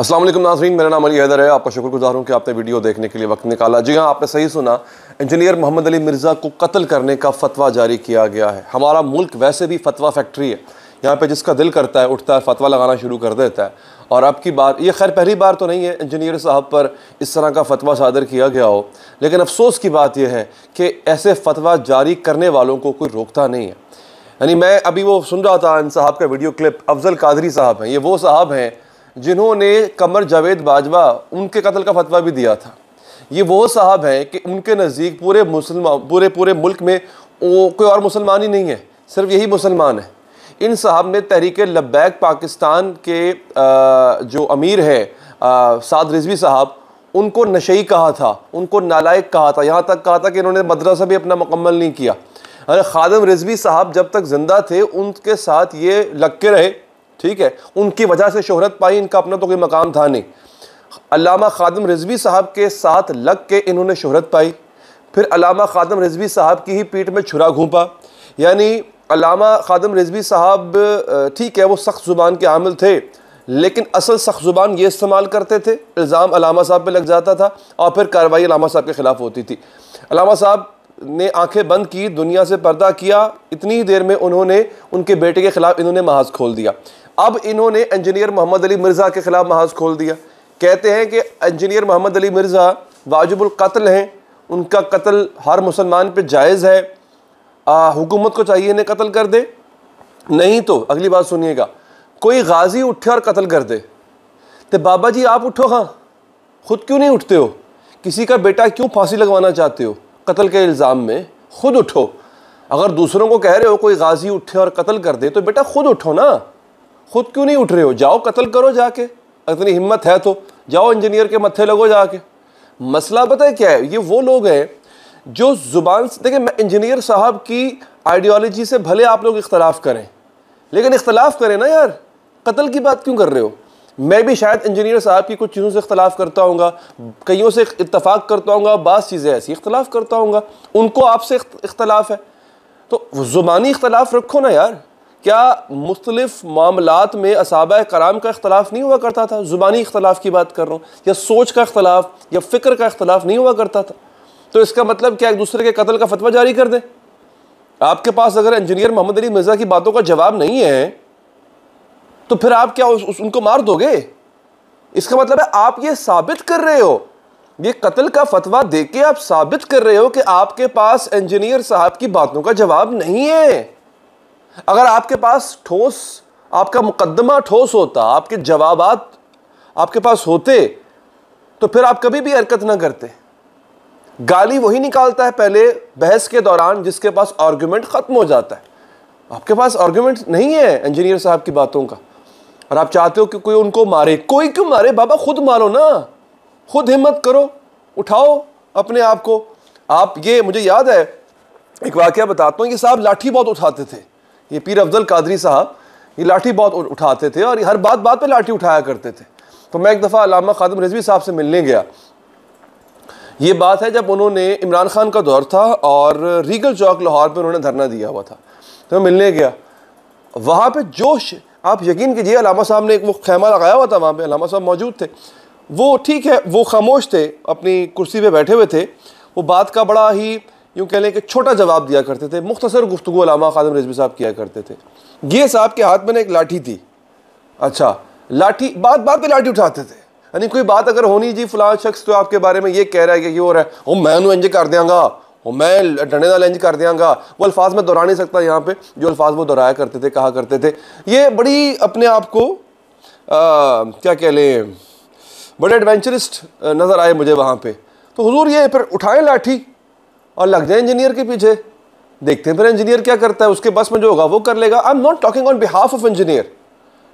अस्सलाम वालेकुम नाज़रीन, मेरा नाम अली हैदर है। आपका शुक्रगुजार हूँ कि आपने वीडियो देखने के लिए वक्त निकाला। जी हाँ, आपने सही सुना, इंजीनियर मोहम्मद अली मिर्ज़ा को कत्ल करने का फतवा जारी किया गया है। हमारा मुल्क वैसे भी फतवा फैक्ट्री है, यहाँ पे जिसका दिल करता है उठता है, फतवा लगाना शुरू कर देता है। और अब की बार ये खैर पहली बार तो नहीं है इंजीनियर साहब पर इस तरह का फतवा सादर किया गया हो, लेकिन अफसोस की बात यह है कि ऐसे फतवा जारी करने वालों को कोई रोकता नहीं है। यानी मैं अभी वो सुन रहा था इन साहब का वीडियो क्लिप, अफजल कादरी साहब हैं, ये वो साहब हैं जिन्होंने कमर जावेद बाजवा उनके कत्ल का फतवा भी दिया था। ये वो साहब हैं कि उनके नज़दीक पूरे मुल्क में कोई और मुसलमान ही नहीं है, सिर्फ यही मुसलमान है। इन साहब ने तहरीक लब्बैक पाकिस्तान के जो अमीर है साद रिजवी साहब, उनको नशई कहा था, उनको नालायक कहा था, यहाँ तक कहा था कि इन्होंने मदरसा भी अपना मुकम्मल नहीं किया। अरे खादिम रिजवी साहब जब तक ज़िंदा थे उनके साथ ये लग के रहे, ठीक है, उनकी वजह से शोहरत पाई, इनका अपना तो कोई मकाम था नहीं। अल्लामा खादिम रिजवी साहब के साथ लग के इन्होंने शोहरत पाई, फिर अल्लामा खादिम रिजवी साहब की ही पीठ में छुरा घूंपा। यानी अल्लामा खादिम रिजवी साहब ठीक है वो सख्त ज़ुबान के आमिल थे, लेकिन असल सख्त ज़ुबान ये इस्तेमाल करते थे, इल्ज़ाम अल्लामा साहब पे लग जाता था और फिर कार्रवाई अल्लामा साहब के ख़िलाफ़ होती थी। अल्लामा साहब ने आंखें बंद की, दुनिया से पर्दा किया, इतनी ही देर में उन्होंने उनके बेटे के ख़िलाफ़ इन्होंने महाज खोल दिया। अब इन्होंने इंजीनियर मोहम्मद अली मिर्ज़ा के ख़िलाफ़ महाज खोल दिया। कहते हैं कि इंजीनियर मोहम्मद अली मिर्ज़ा वाजिबुल कत्ल हैं, उनका कत्ल हर मुसलमान पे जायज़ है, हुकूमत को चाहिए इन्हें कत्ल कर दे। नहीं तो अगली बात सुनिएगा, कोई गाजी उठे और कत्ल कर दे तो बाबा जी आप उठो, हाँ खुद क्यों नहीं उठते हो? किसी का बेटा क्यों फांसी लगवाना चाहते हो कत्ल के इल्ज़ाम में? खुद उठो। अगर दूसरों को कह रहे हो कोई गाजी उठे और कत्ल कर दे तो बेटा खुद उठो ना, खुद क्यों नहीं उठ रहे हो? जाओ कत्ल करो जाके, इतनी हिम्मत है तो जाओ इंजीनियर के मत्थे लगो जाके। मसला पता है क्या है, ये वो लोग हैं जो ज़ुबान से, देखिए मैं इंजीनियर साहब की आइडियोलॉजी से भले आप लोग इख्तलाफ करें, लेकिन इख्तलाफ करें ना यार, कत्ल की बात क्यों कर रहे हो? मैं भी शायद इंजीनियर साहब की कुछ चीज़ों से इख्तलाफ करता हूँगा, कईयों से इत्तफाक करता हूँगा, बाज़ चीज़ें ऐसी इख्तलाफ करता हूँगा, उनको आपसे इख्तलाफ है तो ज़ुबानी इख्तलाफ रखो ना यार। क्या मुख्तलिफ मामलात में असहाबा कराम का इख्तलाफ नहीं हुआ करता था? ज़ुबानी इख्तलाफ की बात कर रहा हूँ, या सोच का इख्तलाफ या फ़िक्र का इख्तलाफ नहीं हुआ करता था? तो इसका मतलब क्या एक दूसरे के कत्ल का फतवा जारी कर दें? आपके पास अगर इंजीनियर मोहम्मद अली मिर्ज़ा की बातों का जवाब नहीं है तो फिर आप क्या उनको मार दोगे? इसका मतलब है आप ये साबित कर रहे हो, ये कत्ल का फतवा देके आप साबित कर रहे हो कि आपके पास इंजीनियर साहब की बातों का जवाब नहीं है। अगर आपके पास ठोस, आपका मुकद्दमा ठोस होता, आपके जवाबात आपके पास होते, तो फिर आप कभी भी हरकत ना करते। गाली वही निकालता है पहले बहस के दौरान जिसके पास आर्गुमेंट ख़त्म हो जाता है। आपके पास आर्गुमेंट नहीं है इंजीनियर साहब की बातों का, और आप चाहते हो कि कोई उनको मारे। कोई क्यों मारे बाबा, खुद मारो ना, खुद हिम्मत करो, उठाओ अपने आप को। आप ये मुझे याद है एक वाक़या बताता हूँ, ये साहब लाठी बहुत उठाते थे, ये पीर अफजल कादरी साहब ये लाठी बहुत उठाते थे और हर बात पे लाठी उठाया करते थे। तो मैं एक दफ़ा अल्लामा खादिम रिजवी साहब से मिलने गया, ये बात है जब उन्होंने इमरान खान का दौर था और रीगल चौक लाहौर पे उन्होंने धरना दिया हुआ था, तो मैं मिलने गया। वहाँ पे जोश, आप यकीन कीजिए, अल्लामा साहब ने एक वो खैमा लगाया हुआ था, वहाँ पे अल्लामा साहब मौजूद थे। वो ठीक है वो खामोश थे, अपनी कुर्सी पे बैठे हुए थे, वो बात का बड़ा ही यूँ कह लें कि छोटा जवाब दिया करते थे, मुख्तसर गुफ्तगू अल्लामा खादिम रिजवी साहब किया करते थे। ये साहब के हाथ में एक लाठी थी, अच्छा लाठी, बात पे लाठी उठाते थे। यानी कोई बात अगर होनी, जी फलां शख्स तो आपके बारे में ये कह रहा है कि ये हो रहा है, ओ मैं उन्हें इंज कर देंगा, ओ मैं डंडे नाल इंज कर देंगा। वो अल्फाज में दोहरा नहीं सकता यहाँ पे, जो अल्फाज वो दोहराया करते थे, कहा करते थे। ये बड़ी अपने आप को क्या कह लें, बड़े एडवेंचरिस्ट नज़र आए मुझे वहाँ पे। तो हुजूर ये फिर उठाएं लाठी और लग जाए इंजीनियर के पीछे, देखते हैं फिर इंजीनियर क्या करता है, उसके बस में जो होगा वो कर लेगा। I am not talking on behalf of engineer,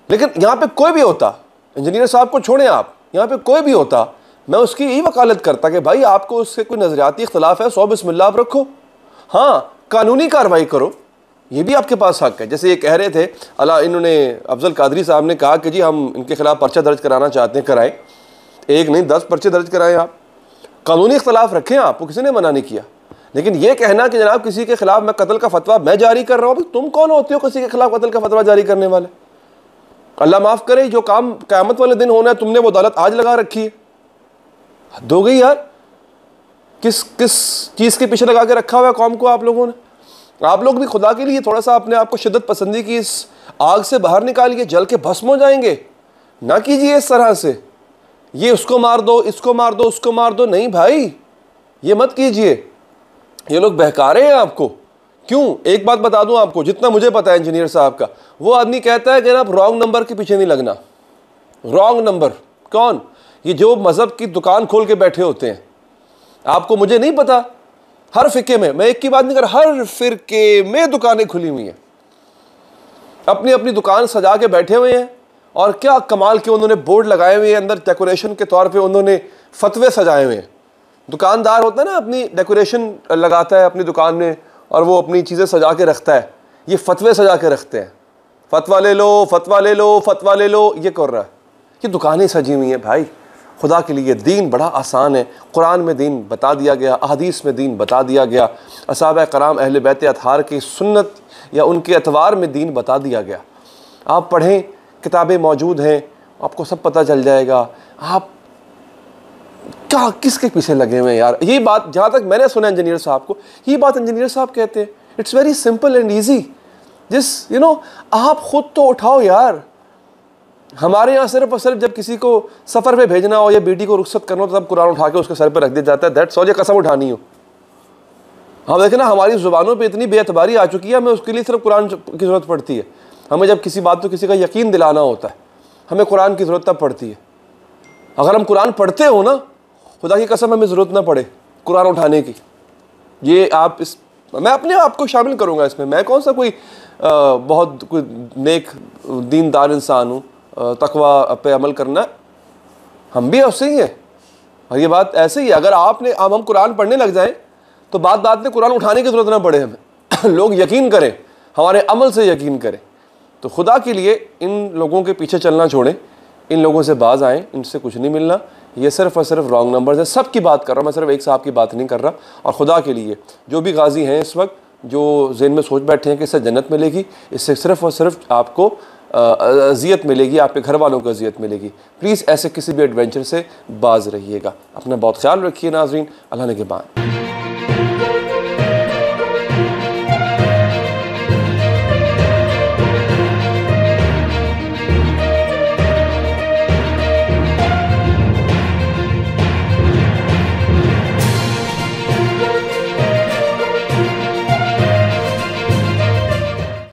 लेकिन यहाँ पे कोई भी होता, इंजीनियर साहब को छोड़ें आप, यहाँ पे कोई भी होता, मैं उसकी यही वकालत करता कि भाई आपको उससे कोई नज़रियाती इख्तलाफ है, 100 बिस्मिल्लाह आप रखो, हाँ कानूनी कार्रवाई करो, ये भी आपके पास हक है। जैसे ये कह रहे थे इन्होंने अफजल कादरी साहब ने कहा कि जी हम इनके खिलाफ पर्चा दर्ज कराना चाहते हैं, कराएं, एक नहीं 10 पर्चे दर्ज कराएं, आप कानूनी इख्तलाफ रखें, आपको किसी ने मना नहीं किया। लेकिन ये कहना कि जनाब किसी के खिलाफ मैं कत्ल का फतवा मैं जारी कर रहा हूँ, तुम कौन होते हो किसी के खिलाफ कत्ल का फतवा जारी करने वाले? अल्लाह माफ़ करे, जो काम क़यामत वाले दिन होना है तुमने वो अदालत आज लगा रखी है। हद हो गई यार। किस किस चीज़ के पीछे लगा के रखा हुआ है कौम को आप लोगों ने। आप लोग भी खुदा के लिए थोड़ा सा अपने आप को शिद्दत पसंदी की इस आग से बाहर निकालिए, जल के भस्म हो जाएंगे। ना कीजिए इस तरह से, ये उसको मार दो, इसको मार दो, उसको मार दो, नहीं भाई, ये मत कीजिए। ये लोग बहका रहे हैं आपको। क्यों? एक बात बता दूं आपको, जितना मुझे पता है इंजीनियर साहब का, वो आदमी कहता है कि आप रॉन्ग नंबर के पीछे नहीं लगना। रॉन्ग नंबर कौन? ये जो मजहब की दुकान खोल के बैठे होते हैं। आपको, मुझे नहीं पता, हर फिरके में, मैं एक की बात नहीं कर रहा, हर फिरके में दुकानें खुली हुई हैं, अपनी अपनी दुकान सजा के बैठे हुए हैं। और क्या कमाल के उन्होंने बोर्ड लगाए हुए हैं, अंदर डेकोरेशन के तौर पे उन्होंने फतवे सजाए हुए हैं। दुकानदार होता है ना, अपनी डेकोरेशन लगाता है अपनी दुकान में और वो अपनी चीज़ें सजा के रखता है। ये फतवे सजा के रखते हैं, फतवा ले लो, फतवा ले लो, फतवा ले लो, ये कर रहा है। ये दुकानें सजी हुई हैं भाई। खुदा के लिए दीन बड़ा आसान है। कुरान में दीन बता दिया गया, अहदीस में दीन बता दिया गया, असहाबा कराम अहले बैत अतहार की सुन्नत या उनके अतवार में दीन बता दिया गया। आप पढ़ें, किताबें मौजूद हैं, आपको सब पता चल जाएगा। आप क्या किसके पीछे लगे हुए हैं यार। ये बात जहाँ तक मैंने सुना इंजीनियर साहब को, ये बात इंजीनियर साहब कहते हैं, it's very simple and easy. जिस आप खुद तो उठाओ यार। हमारे यहाँ सिर्फ और सिर्फ जब किसी को सफ़र पे भेजना हो या बेटी को रुखसत करना हो तो तब कुरान उठा के उसके सर पे रख दिया जाता है। That's all. ये कसम उठानी हो। हम देखें ना, हमारी ज़ुबानों पे इतनी बेअतबारी आ चुकी है, हमें उसके लिए सिर्फ कुरान की ज़रूरत पड़ती है। हमें जब किसी बात पर किसी का यकीन दिलाना होता है, हमें कुरान की ज़रूरत तब पड़ती है। अगर हम कुरान पढ़ते हो ना, खुदा की कसम हमें ज़रूरत ना पड़े कुरान उठाने की। ये आप इस, मैं अपने आप को शामिल करूँगा इसमें। मैं कौन सा कोई बहुत कोई नेक दीनदार इंसान हूँ, तकवा पे अमल करना, हम भी ऐसे ही हैं। और ये बात ऐसे ही है, अगर हम कुरान पढ़ने लग जाएं तो बात में कुरान उठाने की ज़रूरत ना पड़े हमें। लोग यकीन करें, हमारे अमल से यकीन करें। तो खुदा के लिए इन लोगों के पीछे चलना छोड़ें, इन लोगों से बाज आएँ, इनसे कुछ नहीं मिलना। ये सिर्फ और सिर्फ रॉन्ग नंबर है। सब की बात कर रहा हूँ मैं, सिर्फ एक साहब की बात नहीं कर रहा। और खुदा के लिए जो भी गाजी हैं इस वक्त, जो ज़हन में सोच बैठे हैं कि इससे जन्नत मिलेगी, इससे सिर्फ और सिर्फ आपको अज़ियत मिलेगी, आपके घर वालों को अज़ियत मिलेगी। प्लीज़ ऐसे किसी भी एडवेंचर से बाज रहिएगा। अपना बहुत ख्याल रखिए नाज़रीन। अल्लाह ने के बाद।